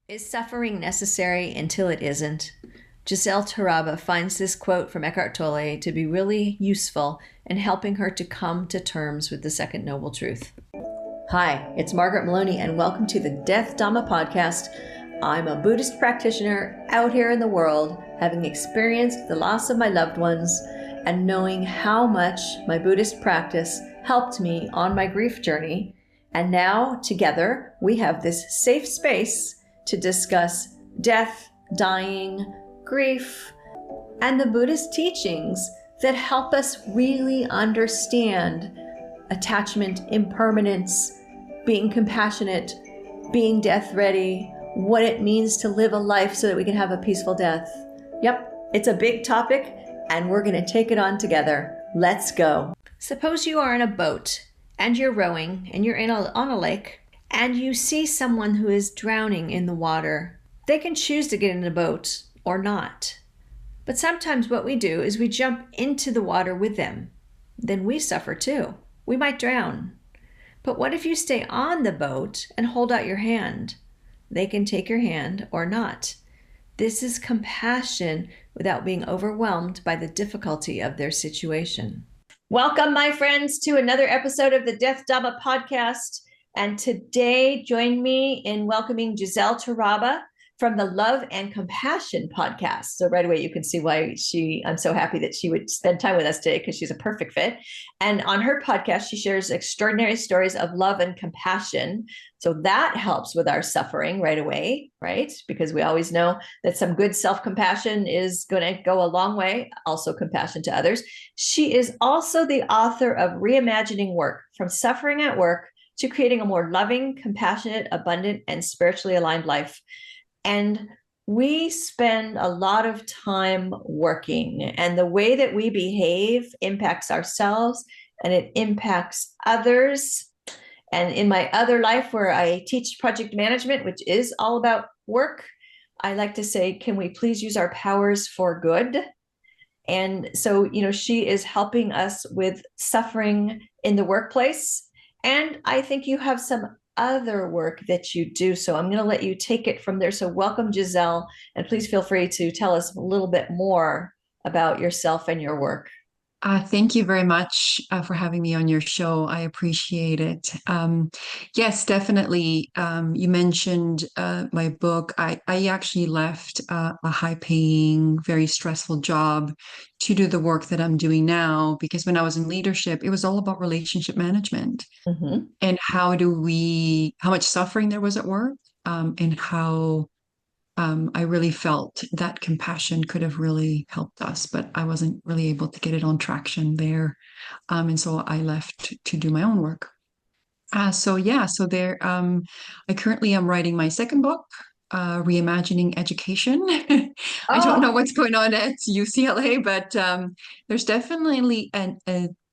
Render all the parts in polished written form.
Is suffering necessary until it isn't? Gissele Taraba finds this quote from Eckhart Tolle to be really useful in helping her to come to terms with the second noble truth. Hi, it's Margaret Meloni, and welcome to the Death Dhamma podcast. I'm a Buddhist practitioner out here in the world, having experienced the loss of my loved ones and knowing how much my Buddhist practice helped me on my grief journey. And now, together, we have this safe space to discuss death, dying, grief, and the Buddhist teachings that help us really understand attachment, impermanence, being compassionate, being death ready, what it means to live a life so that we can have a peaceful death. Yep, it's a big topic, and we're going to take it on together. Let's go. Suppose you are in a boat and you're rowing and you're on a lake, and you see someone who is drowning in the water. They can choose to get in the boat or not. But sometimes what we do is we jump into the water with them. Then we suffer too. We might drown. But what if you stay on the boat and hold out your hand? They can take your hand or not. This is compassion without being overwhelmed by the difficulty of their situation. Welcome, my friends, to another episode of the Death Dhamma podcast. And today, join me in welcoming Gissele Taraba from the Love and Compassion podcast. So right away, you can see why I'm so happy that she would spend time with us today, because she's a perfect fit. And on her podcast, she shares extraordinary stories of love and compassion. So that helps with our suffering right away, right? Because we always know that some good self-compassion is going to go a long way. Also compassion to others. She is also the author of Reimagining Work, From Suffering at Work to Creating a More Loving, Compassionate, Abundant, and Spiritually Aligned Life. And we spend a lot of time working, and the way that we behave impacts ourselves and it impacts others. And in my other life, where I teach project management, which is all about work, I like to say, can we please use our powers for good? And so, she is helping us with suffering in the workplace. And I think you have some other work that you do. So I'm going to let you take it from there. So welcome, Gissele, and please feel free to tell us a little bit more about yourself and your work. Thank you very much for having me on your show. I appreciate it. Yes, definitely. You mentioned my book. I actually left a high-paying, very stressful job to do the work that I'm doing now, because when I was in leadership, it was all about relationship management and how much suffering there was at work, and how I really felt that compassion could have really helped us, but I wasn't really able to get it on traction there. And so I left to do my own work. So there, I currently am writing my second book, Reimagining Education. I don't know what's going on at UCLA, but there's definitely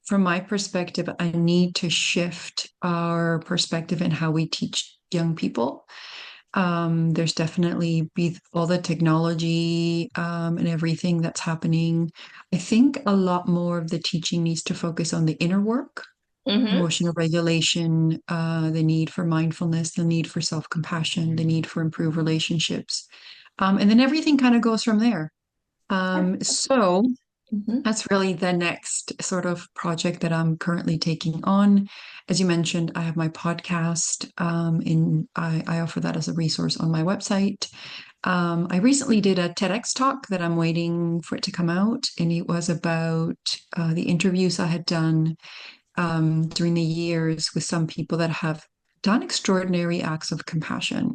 from my perspective, a need to shift our perspective in how we teach young people. There's definitely all the technology and everything that's happening. I think a lot more of the teaching needs to focus on the inner work, emotional regulation, the need for mindfulness, the need for self-compassion, the need for improved relationships. And then everything kind of goes from there. So that's really the next sort of project that I'm currently taking on. As you mentioned, I have my podcast, and I offer that as a resource on my website. I recently did a TEDx talk that I'm waiting for it to come out, and it was about the interviews I had done during the years with some people that have done extraordinary acts of compassion,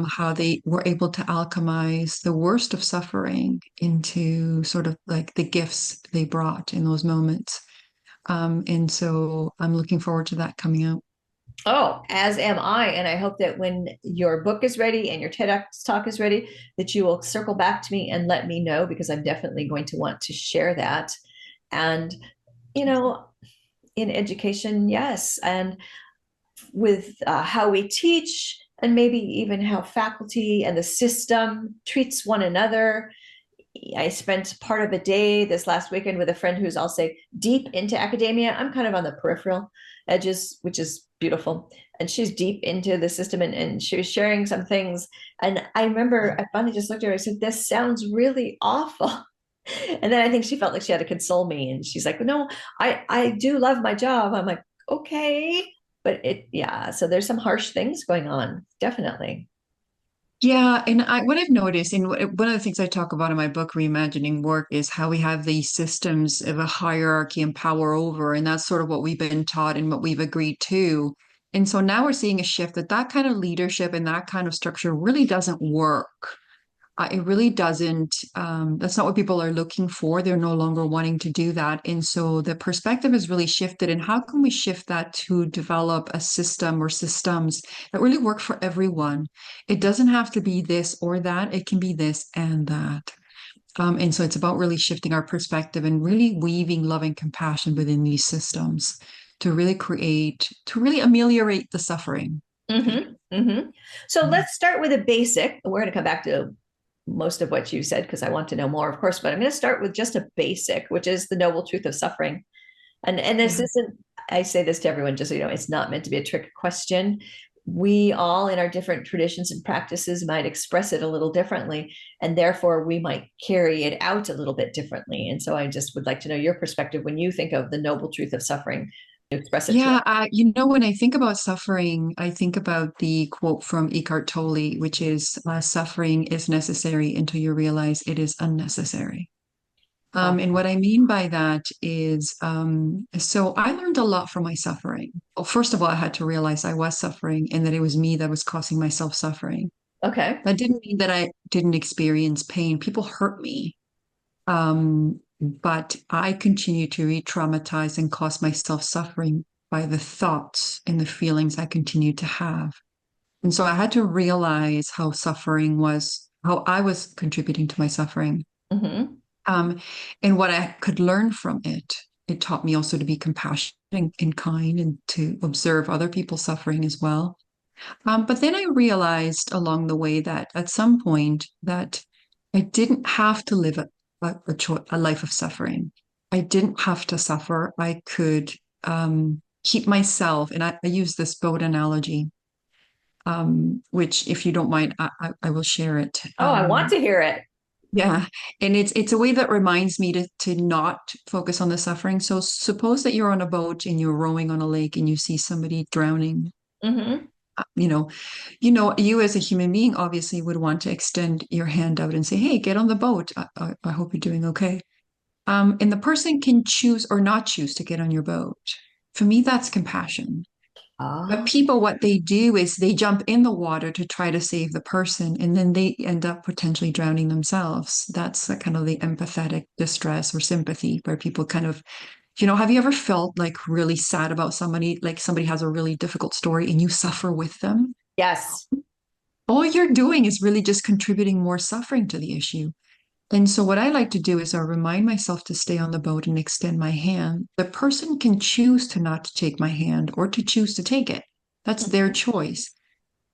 how they were able to alchemize the worst of suffering into sort of like the gifts they brought in those moments. And so I'm looking forward to that coming out. Oh, as am I. And I hope that when your book is ready and your TEDx talk is ready, that you will circle back to me and let me know, because I'm definitely going to want to share that. And, in education, yes. And with how we teach, and maybe even how faculty and the system treats one another. I spent part of a day this last weekend with a friend who's, I'll say, deep into academia. I'm kind of on the peripheral. edges, which is beautiful. And she's deep into the system, and she was sharing some things. And I remember I finally just looked at her, I said, this sounds really awful. And then I think she felt like she had to console me. And she's like, no, I do love my job. I'm like, okay. But yeah, so there's some harsh things going on, definitely. Yeah, and what I've noticed, and one of the things I talk about in my book, Reimagining Work, is how we have these systems of a hierarchy and power over, and that's sort of what we've been taught and what we've agreed to. And so now we're seeing a shift that that kind of leadership and that kind of structure really doesn't work. It really doesn't. That's not what people are looking for. They're no longer wanting to do that. And so the perspective has really shifted. And how can we shift that to develop a system or systems that really work for everyone? It doesn't have to be this or that, it can be this and that. And so it's about really shifting our perspective and really weaving love and compassion within these systems to really create, to really ameliorate the suffering. Mm-hmm. Mm-hmm. So let's start with a basic. We're going to come back to most of what you said because I want to know more, of course, but I'm going to start with just a basic, which is the noble truth of suffering. And this Yeah. isn't, I say this to everyone, just so you know, it's not meant to be a trick question. We all in our different traditions and practices might express it a little differently, and therefore we might carry it out a little bit differently. And so I just would like to know your perspective when you think of the noble truth of suffering, to express it to us. Yeah, when I think about suffering, I think about the quote from Eckhart Tolle, which is suffering is necessary until you realize it is unnecessary. And what I mean by that is, so I learned a lot from my suffering. Well, first of all, I had to realize I was suffering and that it was me that was causing myself suffering. Okay. That didn't mean that I didn't experience pain. People hurt me. But I continue to re-traumatize and cause myself suffering by the thoughts and the feelings I continue to have. And so I had to realize how I was contributing to my suffering, Mm-hmm. um, and what I could learn from it. It taught me also to be compassionate and kind and to observe other people's suffering as well. But then I realized along the way that at some point that I didn't have to live a life of suffering. I didn't have to suffer. I could keep myself, and I use this boat analogy, which, if you don't mind, I will share it. Oh, I want to hear it. Yeah, and it's a way that reminds me to not focus on the suffering. So suppose that you're on a boat and you're rowing on a lake and you see somebody drowning. Mm-hmm. You know, you as a human being obviously would want to extend your hand out and say, "Hey, get on the boat. I hope you're doing okay." And the person can choose or not choose to get on your boat. For me, that's compassion. But Oh, people, what they do is they jump in the water to try to save the person, and then they end up potentially drowning themselves. That's a kind of the empathetic distress or sympathy where people kind of, have you ever felt like really sad about somebody, like somebody has a really difficult story and you suffer with them? yes. All you're doing is really just contributing more suffering to the issue. And so, what I like to do is I remind myself to stay on the boat and extend my hand. The person can choose to not take my hand or to choose to take it. That's their choice.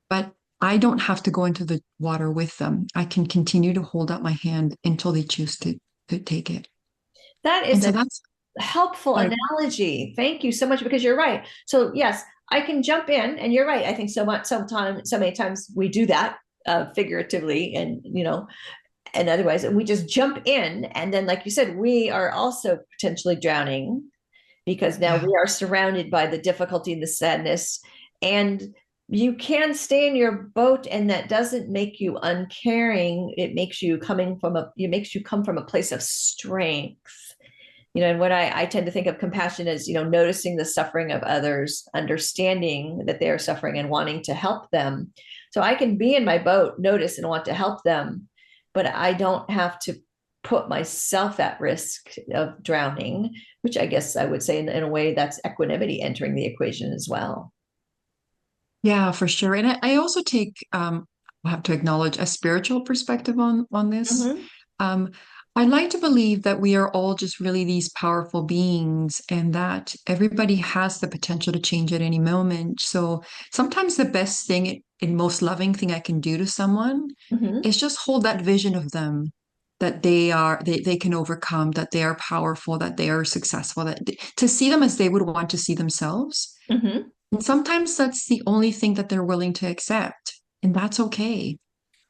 But I don't have to go into the water with them. I can continue to hold out my hand until they choose to take it. That And is so a that's, helpful sorry. analogy. Thank you so much because you're right. So yes, I can jump in, and you're right. I think so many times we do that figuratively, and and otherwise, and we just jump in, and then, like you said, we are also potentially drowning because now Yeah. we are surrounded by the difficulty and the sadness, and you can stay in your boat, and that doesn't make you uncaring. It makes you come from a place of strength. And what I tend to think of compassion as, noticing the suffering of others, understanding that they are suffering and wanting to help them. So I can be in my boat, notice and want to help them, but I don't have to put myself at risk of drowning, which I guess I would say in a way that's equanimity entering the equation as well. Yeah, for sure. And I also take, I have to acknowledge a spiritual perspective on this. Mm-hmm. Um, I like to believe that we are all just really these powerful beings and that everybody has the potential to change at any moment. So sometimes the best thing and most loving thing I can do to someone Mm-hmm. is just hold that vision of them that they can overcome, that they are powerful, that they are successful, to see them as they would want to see themselves. Mm-hmm. And sometimes that's the only thing that they're willing to accept, and that's okay.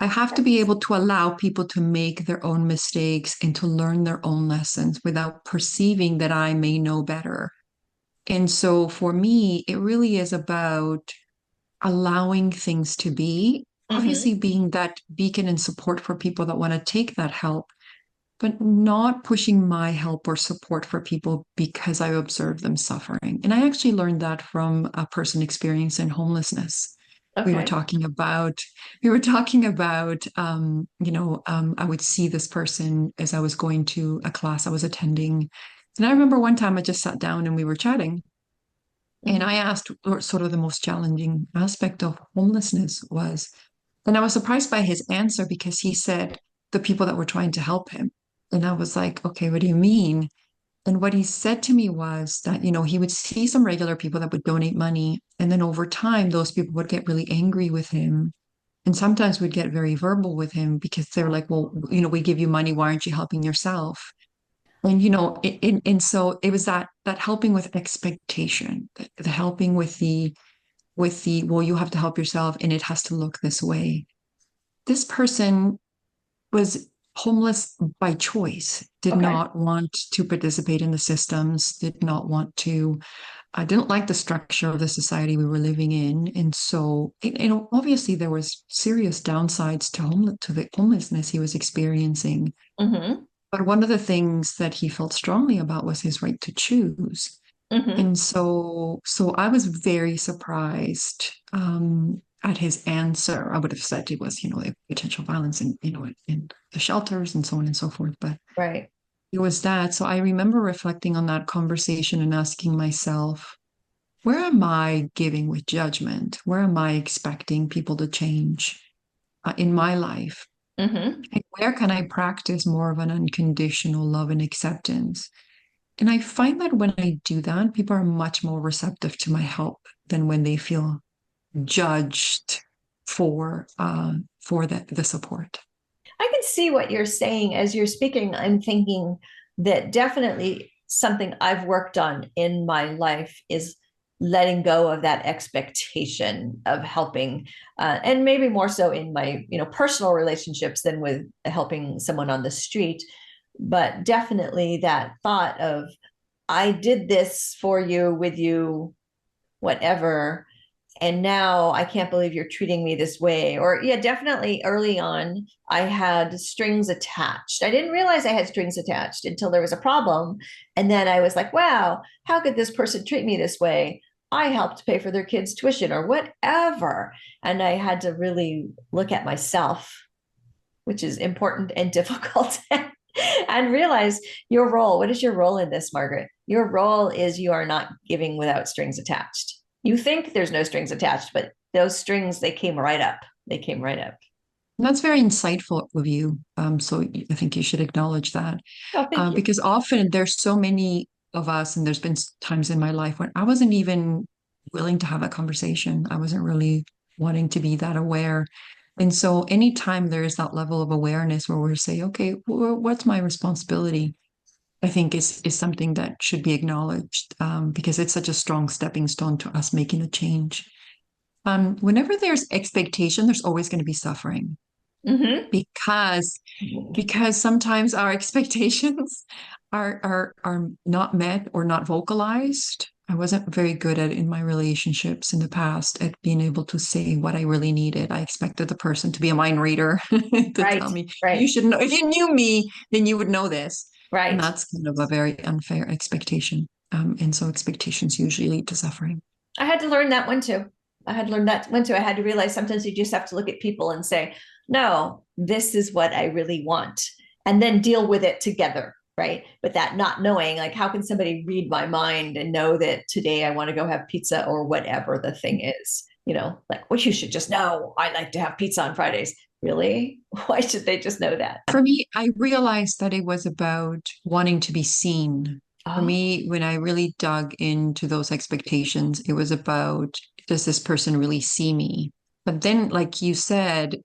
I have to be able to allow people to make their own mistakes and to learn their own lessons without perceiving that I may know better. And so for me, it really is about allowing things to be, Mm-hmm. obviously being that beacon and support for people that want to take that help, but not pushing my help or support for people because I observe them suffering. And I actually learned that from a person experiencing homelessness. We were Okay. talking about, we were talking about, I would see this person as I was going to a class I was attending. And I remember one time I just sat down and we were chatting. And I Mm-hmm. asked what sort of the most challenging aspect of homelessness was. And I was surprised by his answer because he said the people that were trying to help him. And I was like, okay, what do you mean? And what he said to me was that, he would see some regular people that would donate money. And then over time, those people would get really angry with him. And sometimes would get very verbal with him because they're like, well, we give you money. Why aren't you helping yourself? And and so it was that helping with expectation, the helping with the well, you have to help yourself and it has to look this way. This person was homeless by choice, did Okay. not want to participate in the systems, did not want to, I didn't like the structure of the society we were living in. And so, obviously there was serious downsides to the homelessness he was experiencing. Mm-hmm. But one of the things that he felt strongly about was his right to choose. Mm-hmm. And so I was very surprised at his answer. I would have said it was, like potential violence in the shelters and so on and so forth. But Right. it was that. So I remember reflecting on that conversation and asking myself, where am I giving with judgment? Where am I expecting people to change in my life? Mm-hmm. And where can I practice more of an unconditional love and acceptance? And I find that when I do that, people are much more receptive to my help than when they feel judged for the support. I can see what you're saying as you're speaking. I'm thinking that definitely something I've worked on in my life is letting go of that expectation of helping, and maybe more so in my personal relationships than with helping someone on the street. But definitely that thought of I did this for you, with you, whatever, and now I can't believe you're treating me this way. Or yeah, definitely early on I had strings attached. I didn't realize I had strings attached until there was a problem, and then I was like, wow, how could this person treat me this way? I helped pay for their kids tuition or whatever. And I had to really look at myself, which is important and difficult, and realize your role. What is your role in this, Margaret? Your role is you are not giving without strings attached. You think there's no strings attached, but those strings, they came right up. They came right up. And that's very insightful of you. So I think you should acknowledge that Oh, thank you. because often there's so many of us, and there's been times in my life when I wasn't even willing to have a conversation. I wasn't really wanting to be that aware. And so anytime there is that level of awareness where we're saying, okay, what's my responsibility? I think is something that should be acknowledged because it's such a strong stepping stone to us making a change. Whenever there's expectation, there's always going to be suffering Mm-hmm. because because sometimes our expectations are not met or not vocalized. I wasn't very good at in my relationships in the past at being able to say what I really needed. I expected the person to be a mind reader to tell Right, me, you right, should know. If you knew me, then you would know this. And right. that's kind of a very unfair expectation. And so expectations usually lead to suffering. I had to learn that one too. I had to learn that one too. I had to realize sometimes you just have to look at people and say, no, this is what I really want, and then deal with it together. Right. But that not knowing, like, how can somebody read my mind and know that today I want to go have pizza or whatever the thing is? Like, well, you should just know I like to have pizza on Fridays. Really? Why should they just know that? For me, I realized that it was about wanting to be seen. For Oh, me, when I really dug into those expectations, it was about, does this person really see me? But then, like you said,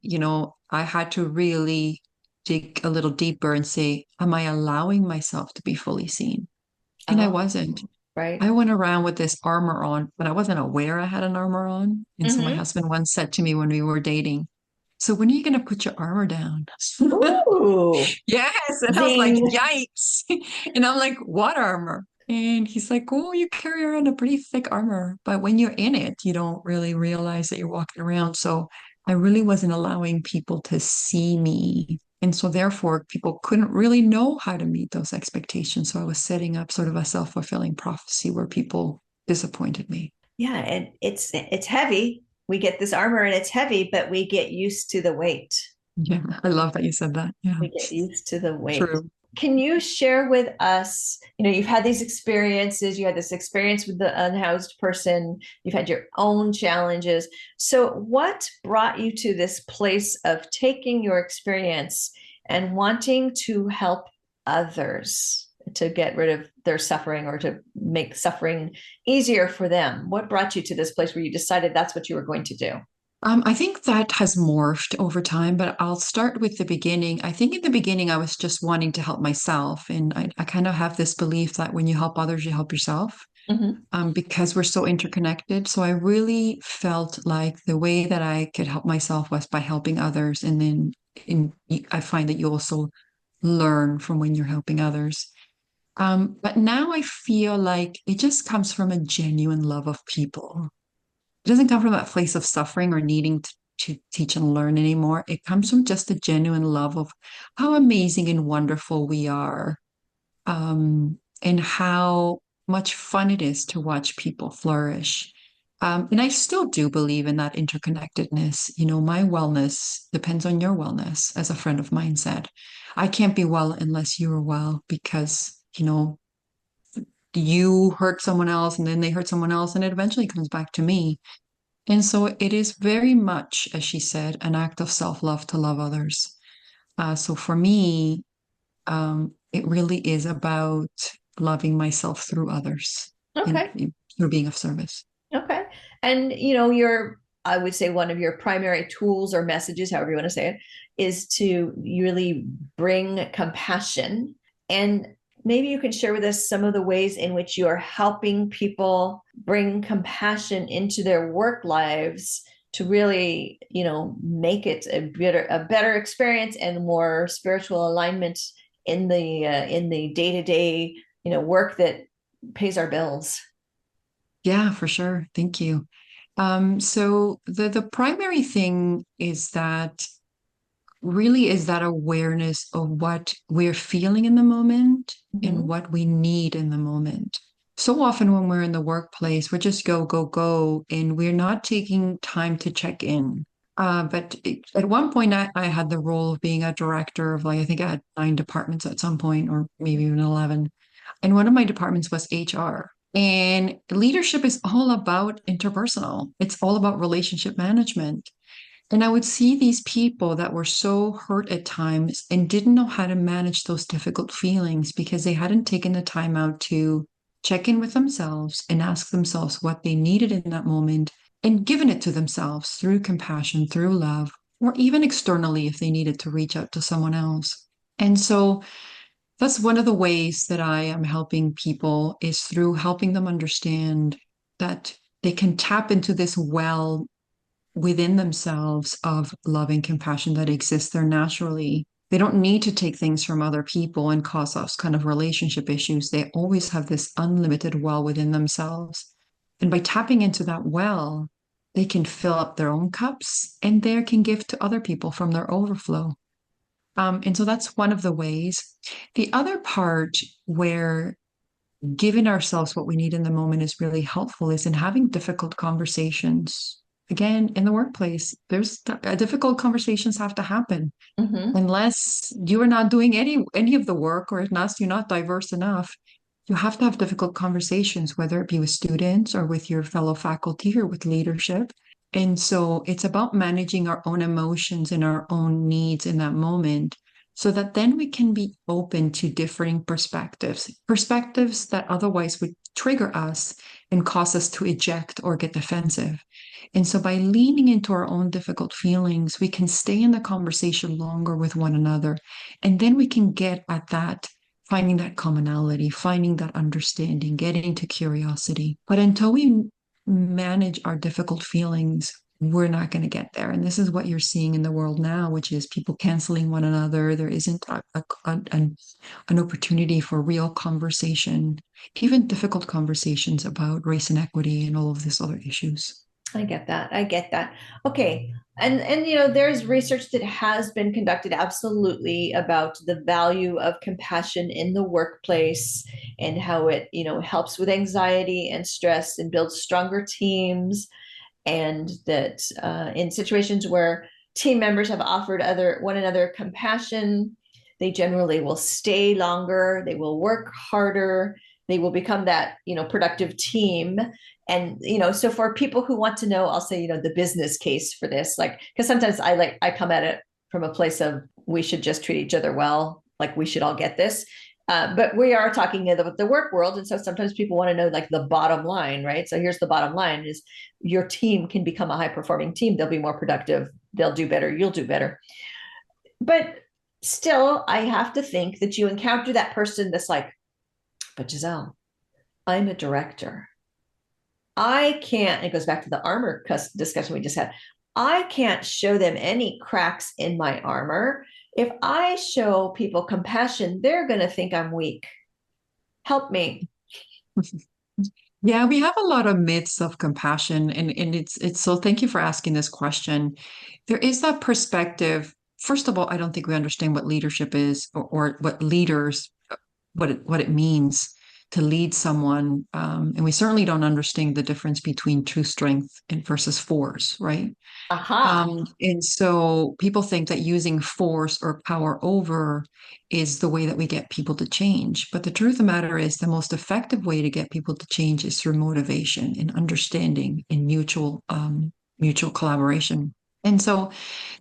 I had to really dig a little deeper and say, am I allowing myself to be fully seen? And I Oh, wasn't. right. I went around with this armor on, but I wasn't aware I had an armor on. And so my Mm-hmm. husband once said to me when we were dating, so when are you going to put your armor down? Ooh, Yes. And I was like, zing. yikes. And I'm like, what armor? And he's like, oh, you carry around a pretty thick armor. But when you're in it, you don't really realize that you're walking around. So I really wasn't allowing people to see me. And so therefore, people couldn't really know how to meet those expectations. So I was setting up sort of a self-fulfilling prophecy where people disappointed me. Yeah, and it's heavy. We get this armor and it's heavy, but we get used to the weight. Yeah, I love that you said that. Yeah, We get used to the weight. true. Can you share with us, you've had these experiences, you had this experience with the unhoused person, you've had your own challenges. So, what brought you to this place of taking your experience and wanting to help others to get rid of their suffering or to make suffering easier for them? What brought you to this place where you decided that's what you were going to do? I think that has morphed over time, but I'll start with the beginning. I think in the beginning, I was just wanting to help myself. And I kind of have this belief that when you help others, you help yourself, Mm-hmm. because we're so interconnected. So I really felt like the way that I could help myself was by helping others. And then I find that you also learn from when you're helping others. But now I feel like it just comes from a genuine love of people. It doesn't come from that place of suffering or needing to teach and learn anymore. It comes from just a genuine love of how amazing and wonderful we are, and how much fun it is to watch people flourish. And I still do believe in that interconnectedness. My wellness depends on your wellness, as a friend of mine said. I can't be well unless you are well because, you hurt someone else and then they hurt someone else and it eventually comes back to me. And so it is very much, as she said, an act of self-love to love others. So for me, it really is about loving myself through others Okay. through being of service. Okay. And I would say one of your primary tools or messages, however you want to say it, is to really bring compassion. And maybe you can share with us some of the ways in which you are helping people bring compassion into their work lives to really, make it a better experience and more spiritual alignment in the day-to-day, work that pays our bills. Yeah, for sure. Thank you. So the primary thing is that really is that awareness of what we're feeling in the moment and Mm-hmm. what we need in the moment. So often when we're in the workplace, we're just go, go, go, and we're not taking time to check in. At one point, I had the role of being a director of, like, I think I had 9 departments at some point, or maybe even 11. And one of my departments was HR. And leadership is all about interpersonal, it's all about relationship management. And I would see these people that were so hurt at times and didn't know how to manage those difficult feelings because they hadn't taken the time out to check in with themselves and ask themselves what they needed in that moment and given it to themselves through compassion, through love, or even externally if they needed to reach out to someone else. And so that's one of the ways that I am helping people is through helping them understand that they can tap into this well within themselves of love and compassion that exists there naturally. They don't need to take things from other people and cause us kind of relationship issues. They always have this unlimited well within themselves. And by tapping into that well, they can fill up their own cups and they can give to other people from their overflow. And so that's one of the ways. The other part where giving ourselves what we need in the moment is really helpful is in having difficult conversations. Again, in the workplace, there's difficult conversations have to happen. Mm-hmm. Unless you are not doing any of the work, or unless you're not diverse enough, you have to have difficult conversations, whether it be with students or with your fellow faculty or with leadership. And so it's about managing our own emotions and our own needs in that moment so that then we can be open to differing perspectives, perspectives that otherwise would trigger us and cause us to eject or get defensive. And so by leaning into our own difficult feelings, we can stay in the conversation longer with one another. And then we can get at that, finding that commonality, finding that understanding, getting to curiosity. But until we manage our difficult feelings, we're not going to get there. And this is what you're seeing in the world now, which is people canceling one another. There isn't an opportunity for real conversation, even difficult conversations about race and equity and all of these other issues. I get that. I get that. Okay. And you know, there's research that has been conducted absolutely about the value of compassion in the workplace and how it, you know, helps with anxiety and stress and builds stronger teams. And that in situations where team members have offered other one another compassion, they generally will stay longer, they will work harder, they will become that, you know, productive team. And you know, so for people who want to know, I'll say, you know, the business case for this, like, because sometimes I come at it from a place of we should just treat each other well, like we should all get this. But we are talking about the work world, and so sometimes people want to know like the bottom line, right? So here's the bottom line: is your team can become a high performing team. They'll be more productive. They'll do better. You'll do better. But still, I have to think that you encounter that person that's like, but Gissele, I'm a director. I can't, it goes back to the armor discussion we just had. I can't show them any cracks in my armor. If I show people compassion, they're going to think I'm weak. Help me. Yeah, we have a lot of myths of compassion, and it's so thank you for asking this question. There is that perspective. First of all, I don't think we understand what leadership is or what leaders what it means to lead someone. And we certainly don't understand the difference between true strength and versus force, right? Aha. And so people think that using force or power over is the way that we get people to change. But the truth of the matter is, the most effective way to get people to change is through motivation and understanding and mutual collaboration. And so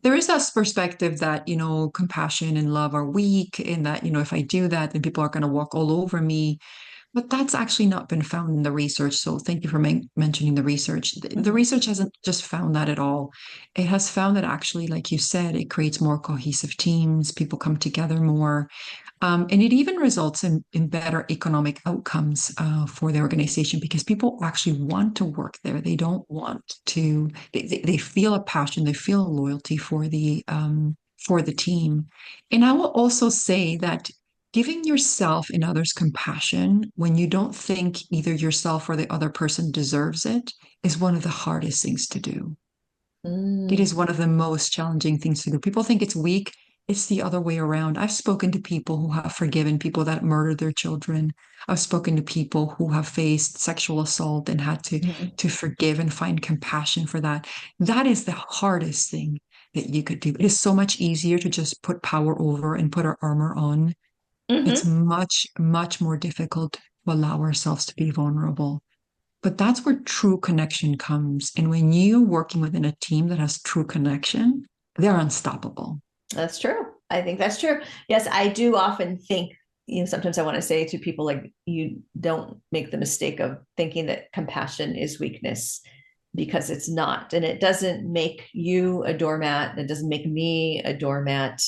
there is this perspective that, you know, compassion and love are weak, and that, you know, if I do that, then people are going to walk all over me. But that's actually not been found in the research. So thank you for mentioning the research. The Mhm. research hasn't just found that at all. It has found that actually, like you said, it creates more cohesive teams, people come together more. And it even results in better economic outcomes for the organization because people actually want to work there. They don't want to, they feel a passion, they feel a loyalty for the team. And I will also say that giving yourself and others compassion when you don't think either yourself or the other person deserves it is one of the hardest things to do. It Mm. is one of the most challenging things to do. People think it's weak. It's the other way around. I've spoken to people who have forgiven people that murdered their children. I've spoken to people who have faced sexual assault and had Mhm. to forgive and find compassion for that. That is the hardest thing that you could do. It is so much easier to just put power over and put our armor on. It's Mhm. much, much more difficult to allow ourselves to be vulnerable. But that's where true connection comes. And when you're working within a team that has true connection, they're unstoppable. That's true. I think that's true. Yes, I do often think, you know, sometimes I want to say to people, like, you don't make the mistake of thinking that compassion is weakness because it's not. And it doesn't make you a doormat. It doesn't make me a doormat.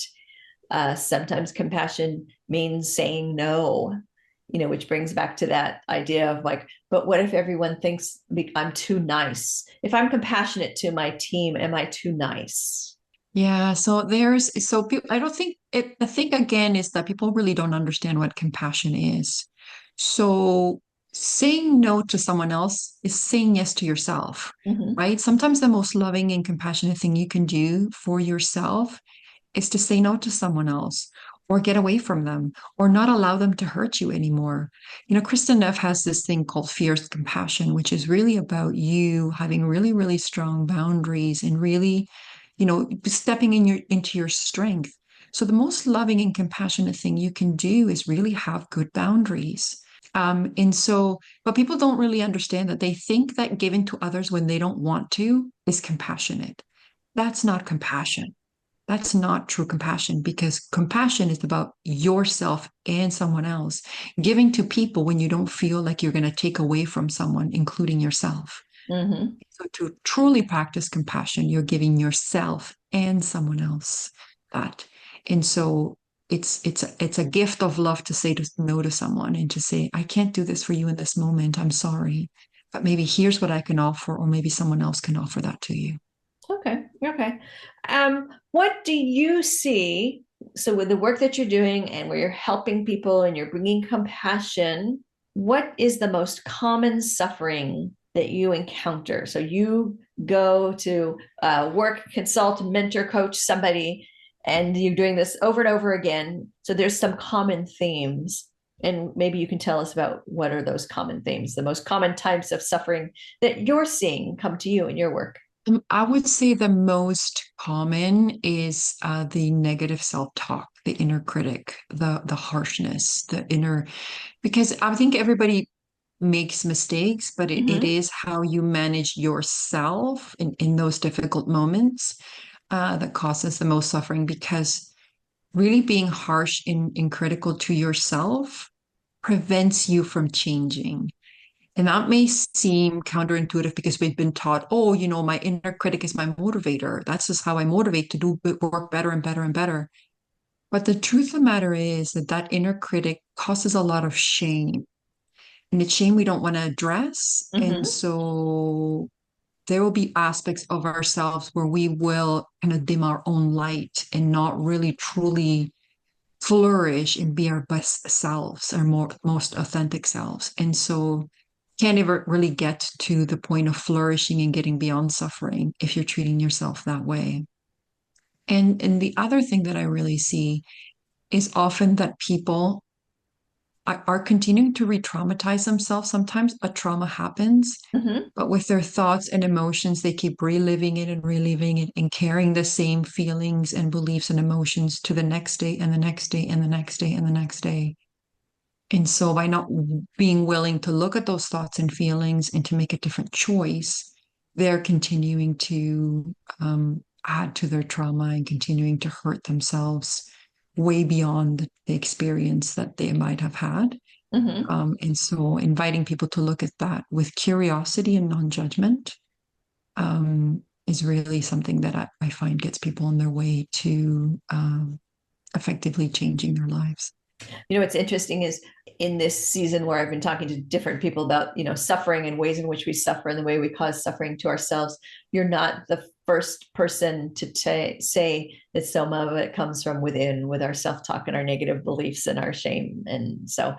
Sometimes compassion means saying no, you know, which brings back to that idea of like, but what if everyone thinks I'm too nice? If I'm compassionate to my team, am I too nice? Yeah, so I don't think it, the thing again is that people really don't understand what compassion is. So saying no to someone else is saying yes to yourself, Mm-hmm. right? Sometimes the most loving and compassionate thing you can do for yourself is to say no to someone else or get away from them or not allow them to hurt you anymore. You know, Kristen Neff has this thing called fierce compassion, which is really about you having really, really strong boundaries and really, you know, stepping into your strength. So the most loving and compassionate thing you can do is really have good boundaries. But people don't really understand that. They think that giving to others when they don't want to is compassionate. That's not compassion. that's not true compassion, because compassion is about yourself and someone else, giving to people when you don't feel like you're going to take away from someone, including yourself. Mm-hmm. So to truly practice compassion, you're giving yourself and someone else that. And so it's a gift of love to say no to someone and to say, I can't do this for you in this moment. I'm sorry. But maybe here's what I can offer, or maybe someone else can offer that to you. Okay. Okay. What do you see? So, with the work that you're doing and where you're helping people and you're bringing compassion, what is the most common suffering that you encounter? So, you go to work, consult, mentor, coach somebody, and you're doing this over and over again. So, there's some common themes. And maybe you can tell us about what are those common themes, the most common types of suffering that you're seeing come to you in your work. I would say the most common is the negative self-talk, the inner critic, the harshness, the inner, because I think everybody makes mistakes, but it Mm-hmm. is how you manage yourself in those difficult moments that causes the most suffering, because really being harsh and critical to yourself prevents you from changing. And that may seem counterintuitive because we've been taught, oh, my inner critic is my motivator. That's just how I motivate to do work better and better and better. But the truth of the matter is that that inner critic causes a lot of shame. And it's shame we don't want to address. And Mm-hmm. so there will be aspects of ourselves where we will kind of dim our own light and not really truly flourish and be our best selves, our most authentic selves. And so can't ever really get to the point of flourishing and getting beyond suffering if you're treating yourself that way. And the other thing that I really see is often that people are continuing to re-traumatize themselves. Sometimes a trauma happens, Mm-hmm. but with their thoughts and emotions, they keep reliving it and reliving it and carrying the same feelings and beliefs and emotions to the next day and the next day and the next day and the next day. And so by not being willing to look at those thoughts and feelings and to make a different choice, they're continuing to add to their trauma and continuing to hurt themselves way beyond the experience that they might have had. Mm-hmm. And so inviting people to look at that with curiosity and non-judgment is really something that I find gets people on their way to effectively changing their lives. What's interesting is in this season where I've been talking to different people about, suffering and ways in which we suffer and the way we cause suffering to ourselves, you're not the first person to say that some of it comes from within with our self-talk and our negative beliefs and our shame. And so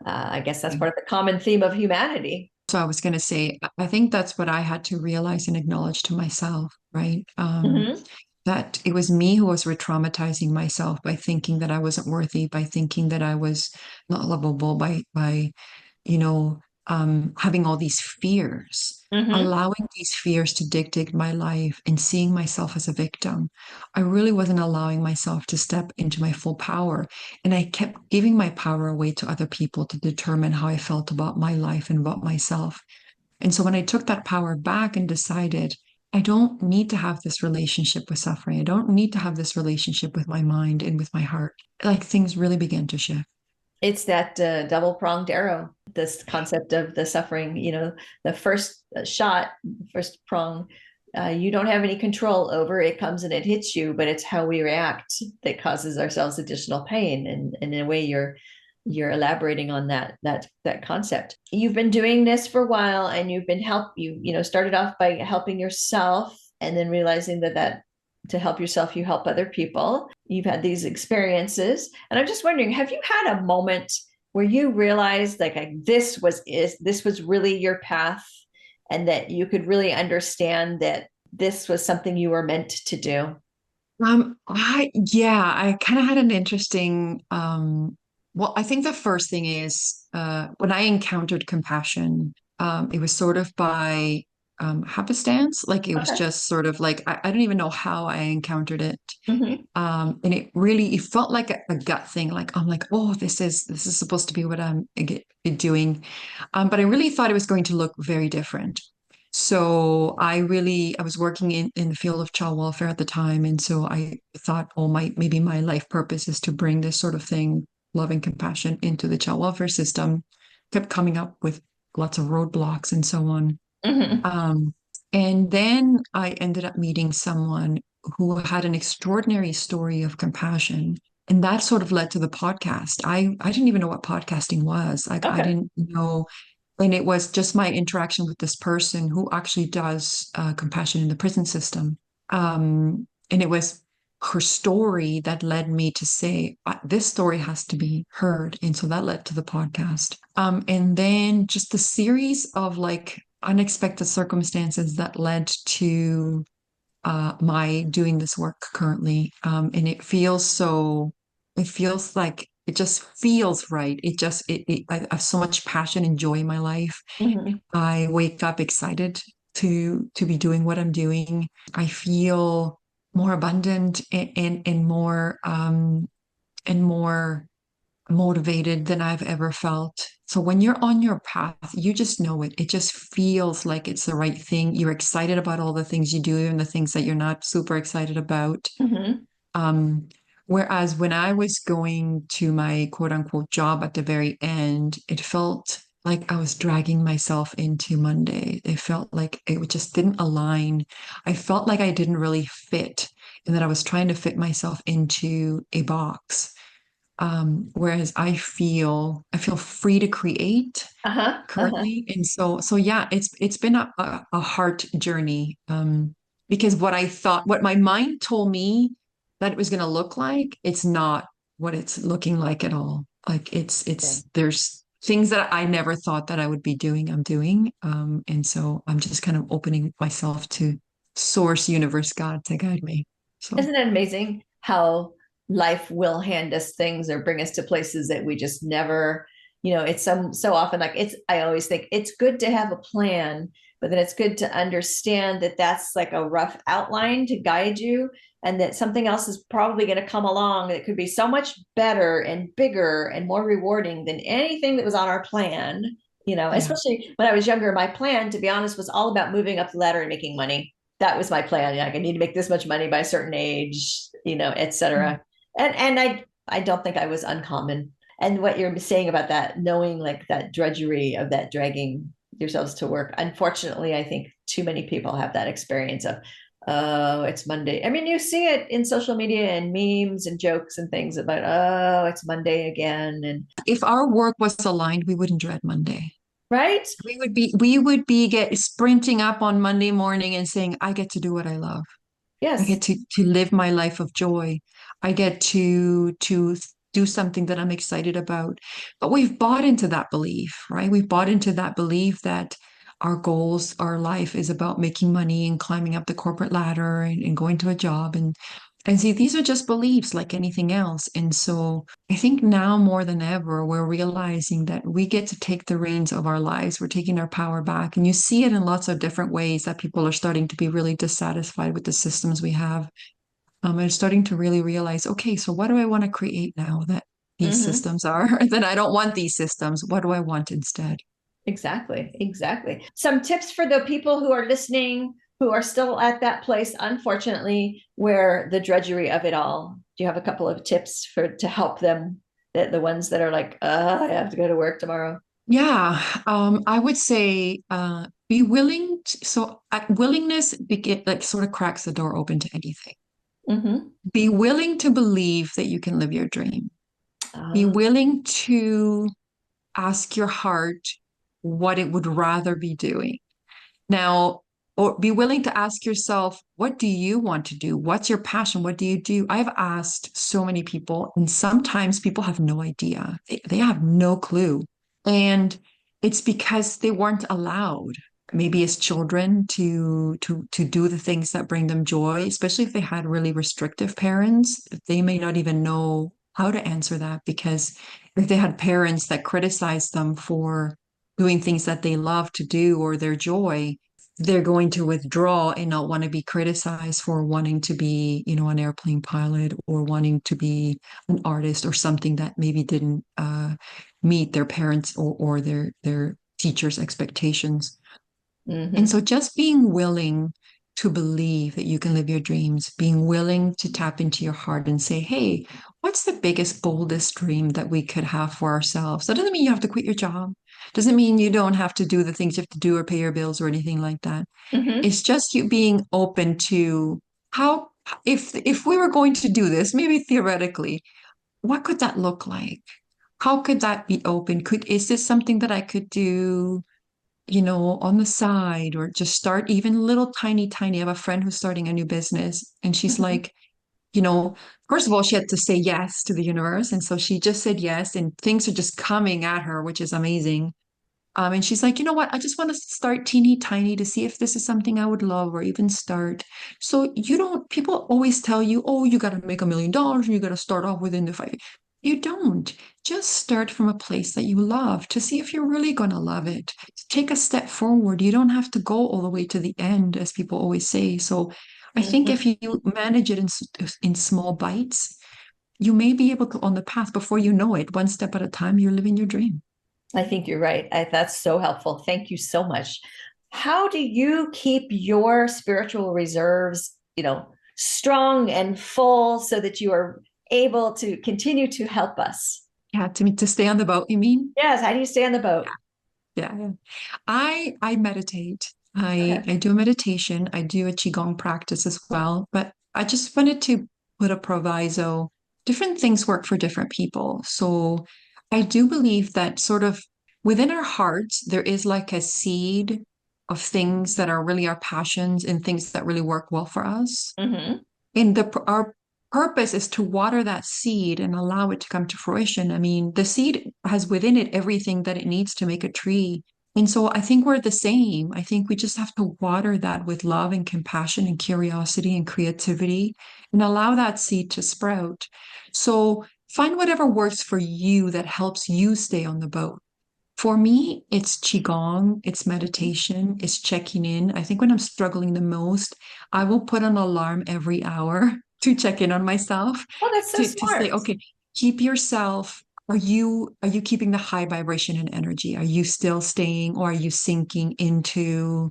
I guess that's part of the common theme of humanity. So I was going to say, I think that's what I had to realize and acknowledge to myself, right? Mm-hmm. That it was me who was re-traumatizing myself by thinking that I wasn't worthy, by thinking that I was not lovable, by you know, having all these fears, Mm-hmm. allowing these fears to dictate my life and seeing myself as a victim. I really wasn't allowing myself to step into my full power. And I kept giving my power away to other people to determine how I felt about my life and about myself. And so when I took that power back and decided, I don't need to have this relationship with suffering. I don't need to have this relationship with my mind and with my heart. Like things really began to shift. It's that double pronged arrow, this concept of the suffering, the first shot, first prong, you don't have any control over. It comes and it hits you, but it's how we react that causes ourselves additional pain. And in a way, you're elaborating on that concept. You've been doing this for a while, and you've been started off by helping yourself, and then realizing that to help yourself, you help other people. You've had these experiences, and I'm just wondering, have you had a moment where you realized like this was really your path, and that you could really understand that this was something you were meant to do? I kind of had an interesting, well, I think the first thing is when I encountered compassion, it was sort of by happenstance. Like it was Okay. just sort of like, I don't even know how I encountered it. Mm-hmm. And it felt like a gut thing. Like, I'm like, oh, this is supposed to be what I'm doing. But I really thought it was going to look very different. So I was working in the field of child welfare at the time. And so I thought, oh, maybe my life purpose is to bring this sort of thing, love and compassion, into the child welfare system. Kept coming up with lots of roadblocks and so on. Hmm. Um, and then I ended up meeting someone who had an extraordinary story of compassion. And that sort of led to the podcast. I didn't even know what podcasting was. Like I Okay. didn't know. And it was just my interaction with this person who actually does compassion in the prison system. And it was her story that led me to say, this story has to be heard. And so that led to the podcast. And then just the series of like unexpected circumstances that led to my doing this work currently. And it feels like it just feels right. I have so much passion and joy in my life. Hmm. I wake up excited to be doing what I'm doing. I feel more abundant and more motivated than I've ever felt. So when you're on your path, you just know it. It just feels like it's the right thing. You're excited about all the things you do and the things that you're not super excited about. Hmm. Um, Whereas when I was going to my quote unquote job at the very end, it felt like I was dragging myself into Monday. It felt like it just didn't align. I felt like I didn't really fit and that I was trying to fit myself into a box. Whereas I feel free to create Uh-huh. Uh-huh. currently. And so yeah, it's been a heart journey. Because what my mind told me that it was going to look like, it's not what it's looking like at all. Like Okay. there's things that I never thought that I would be doing, I'm doing. And so I'm just kind of opening myself to source, universe, God to guide me. So Isn't it amazing how life will hand us things or bring us to places that we just never, it's so often like I always think it's good to have a plan, but then it's good to understand that that's like a rough outline to guide you and that something else is probably going to come along that could be so much better and bigger and more rewarding than anything that was on our plan. yeah. Especially when I was younger, my plan, to be honest, was all about moving up the ladder and making money. That was my plan. Like I need to make this much money by a certain age, et Mm. cetera. And I don't think I was uncommon. And what you're saying about that, knowing like that drudgery of that dragging yourselves to work. Unfortunately, I think too many people have that experience of, oh, it's Monday. I mean, you see it in social media and memes and jokes and things about, oh, it's Monday again. And If our work was aligned, we wouldn't dread Monday. right? We would be get sprinting up on Monday morning and saying, I get to do what I love. I Yes. get to live my life of joy. I get to do something that I'm excited about. But we've bought into that belief, right? We've bought into that belief that our goals, our life is about making money and climbing up the corporate ladder and going to a job. And see, these are just beliefs like anything else. And so I think now more than ever, we're realizing that we get to take the reins of our lives. We're taking our power back. And you see it in lots of different ways that people are starting to be really dissatisfied with the systems we have. And starting to really realize, okay, so what do I want to create now that these Mm-hmm. systems are? That I don't want these systems. What do I want instead? Exactly, exactly. Some tips for the people who are listening who are still at that place, unfortunately, where the drudgery of it all. Do you have a couple of tips for to help them, the ones that are like, I have to go to work tomorrow? Yeah, I would say be willing. Willingness begin like sort of cracks the door open to anything. Mm-hmm. Be willing to believe that you can live your dream. Be Uh, willing to ask your heart what it would rather be doing. Now, or be willing to ask yourself, what do you want to do? What's your passion? What do you do? I've asked so many people, and sometimes people have no idea. They have no clue. And it's because they weren't allowed, maybe as children, to do the things that bring them joy, especially if they had really restrictive parents. They may not even know how to answer that because if they had parents that criticized them for doing things that they love to do or their joy, they're going to withdraw and not want to be criticized for wanting to be, an airplane pilot or wanting to be an artist or something that maybe didn't meet their parents or their teachers' expectations. And Hmm. so just being willing to believe that you can live your dreams, being willing to tap into your heart and say, hey, what's the biggest, boldest dream that we could have for ourselves? That doesn't mean you have to quit your job. Doesn't mean you don't have to do the things you have to do or pay your bills or anything like that. Hmm. It's just you being open to how, if we were going to do this, maybe theoretically, what could that look like? How could that be open? Is this something that I could do, on the side or just start even little tiny? I have a friend who's starting a new business and she's Hmm. like, first of all, she had to say yes to the universe. And so she just said yes and things are just coming at her, which is amazing. And she's like, you know what? I just want to start teeny tiny to see if this is something I would love or even start. So people always tell you, oh, you got to make $1 million and you got to start off within the five. You don't. Just start from a place that you love to see if you're really going to love it. Take a step forward. You don't have to go all the way to the end, as people always say. So I think Hmm. if you manage it in small bites, you may be able to, on the path before you know it, one step at a time, you're living your dream. I think you're right. That's so helpful. Thank you so much. How do you keep your spiritual reserves, strong and full so that you are able to continue to help us? Yeah, to stay on the boat, you mean? Yes. How do you stay on the boat? Yeah. I meditate. I Okay. I do a meditation. I do a qigong practice as well, but I just wanted to put a proviso. Different things work for different people. So I do believe that sort of within our hearts there is like a seed of things that are really our passions and things that really work well for us. Hmm. And our purpose is to water that seed and allow it to come to fruition. I mean, the seed has within it everything that it needs to make a tree. And so I think we're the same. I think we just have to water that with love and compassion and curiosity and creativity and allow that seed to sprout. So find whatever works for you that helps you stay on the boat. For me, it's qigong, it's meditation, it's checking in. I think when I'm struggling the most, I will put an alarm every hour to check in on myself, Oh, that's so to say, smart. okay, keep yourself. Are you keeping the high vibration and energy? Are you still staying or are you sinking into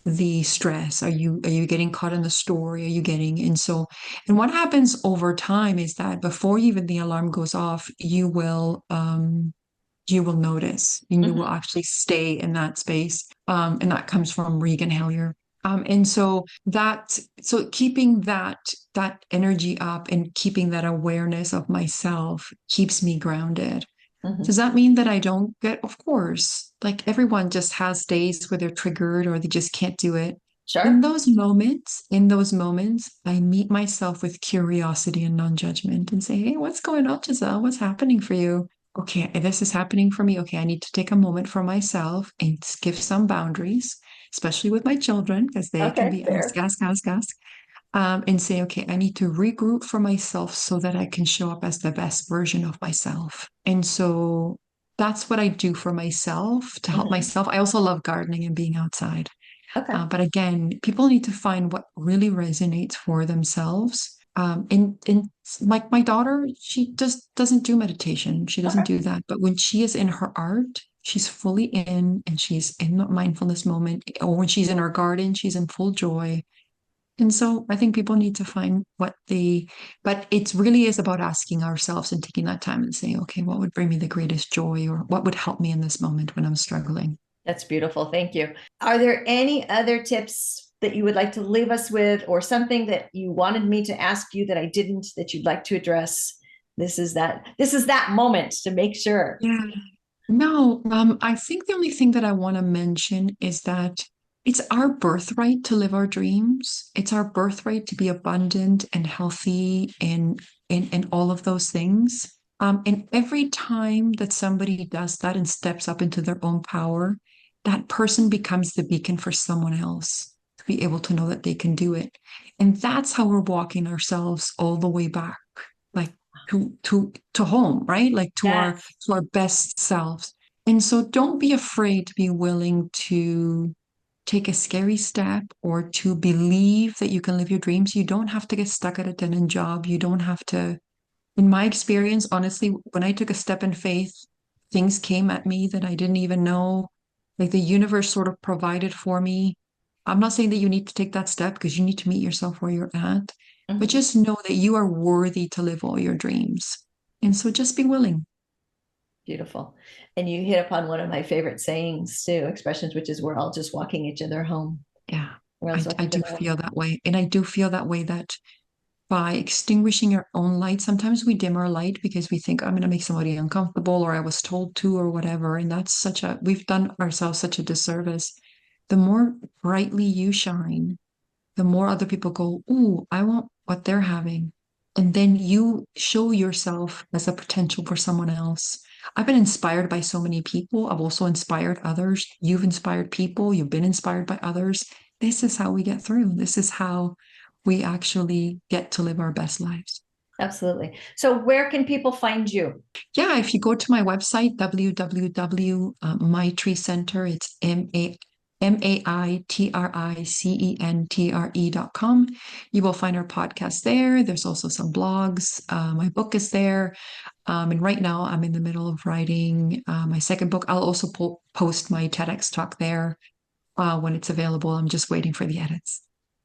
the stress? Are you getting caught in the story? Are you getting and what happens over time is that before even the alarm goes off, you will notice and you will Hmm. actually stay in that space. And that comes from Regan Hellier. And so keeping that energy up and keeping that awareness of myself keeps me grounded. Does Hmm. that mean that I don't get, of course, like everyone just has days where they're triggered or they just can't do it. In Sure. those moments, I meet myself with curiosity and non-judgment and say, hey, what's going on, Giselle? What's happening for you? Okay, this is happening for me. Okay, I need to take a moment for myself and give some boundaries, especially with my children, because they can Okay. be Fair. ask, and say, okay, I need to regroup for myself so that I can show up as the best version of myself. And so that's what I do for myself to help Hmm. myself. I also love gardening and being outside. Okay. But again, people need to find what really resonates for themselves. And like my daughter, she just doesn't do meditation. She doesn't Okay. do that. But when she is in her art, she's fully in and she's in the mindfulness moment. Or when she's in her garden, she's in full joy. And so I think people need to find but it really is about asking ourselves and taking that time and saying, okay, what would bring me the greatest joy or what would help me in this moment when I'm struggling? That's beautiful. Thank you. Are there any other tips that you would like to leave us with, or something that you wanted me to ask you that I didn't, that you'd like to address? This is that moment to make sure. Yeah. No, I think the only thing that I want to mention is that it's our birthright to live our dreams. It's our birthright to be abundant and healthy and all of those things. And every time that somebody does that and steps up into their own power, that person becomes the beacon for someone else to be able to know that they can do it. And that's how we're walking ourselves all the way back, like to home, right? Like to our Yes. to our best selves. And so don't be afraid to be willing to take a scary step or to believe that you can live your dreams. You don't have to get stuck at a dead end job. You don't have to, in my experience, honestly, when I took a step in faith, things came at me that I didn't even know Like the universe sort of provided for me. I'm not saying that you need to take that step because you need to meet yourself where you're at, but Mhm. just know that you are worthy to live all your dreams. And so just be willing. Beautiful. And you hit upon one of my favorite sayings too, expressions, which is we're all just walking each other home. Yeah, We're all just I walking each do other home. feel that way. And I do feel that way that by extinguishing our own light, sometimes we dim our light because we think I'm going to make somebody uncomfortable or I was told to or whatever. And that's we've done ourselves such a disservice. The more brightly you shine, the more other people go, "Ooh, I want what they're having." And then you show yourself as a potential for someone else. I've been inspired by so many people. I've also inspired others. You've inspired people. You've been inspired by others. This is how we get through. This is how we actually get to live our best lives. Absolutely. So where can people find you? Yeah, if you go to my website, www Maitri Center, it's MAITRICENTRE.com. You will find our podcast there. There's also some blogs. My book is there. And right now I'm in the middle of writing my second book. I'll also post my TEDx talk there when it's available. I'm just waiting for the edits.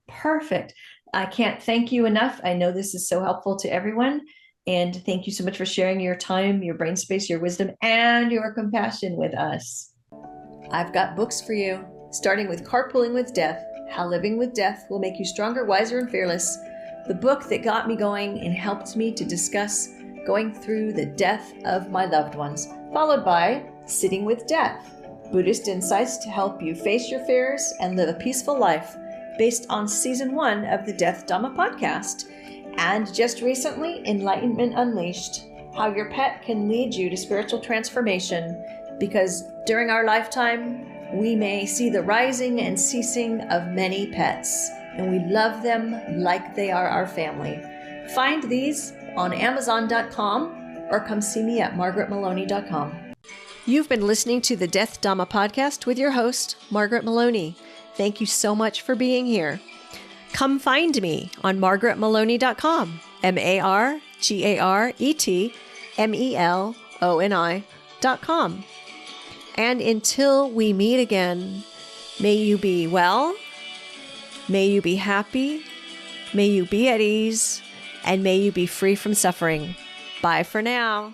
Perfect. I can't thank you enough. I know this is so helpful to everyone. And thank you so much for sharing your time, your brain space, your wisdom, and your compassion with us. I've got books for you, starting with Carpooling with Death, How Living with Death Will Make You Stronger, Wiser, and Fearless, the book that got me going and helped me to discuss going through the death of my loved ones, followed by Sitting with Death, Buddhist insights to help you face your fears and live a peaceful life, based on season 1 of the Death Dhamma podcast. And just recently, Enlightenment Unleashed, how your pet can lead you to spiritual transformation, because during our lifetime, we may see the rising and ceasing of many pets, and we love them like they are our family. Find these on Amazon.com or come see me at MargaretMeloni.com. You've been listening to the Death Dhamma podcast with your host, Margaret Meloni. Thank you so much for being here. Come find me on MargaretMeloni.com, MargaretMeloni.com. And until we meet again, may you be well, may you be happy, may you be at ease, and may you be free from suffering. Bye for now.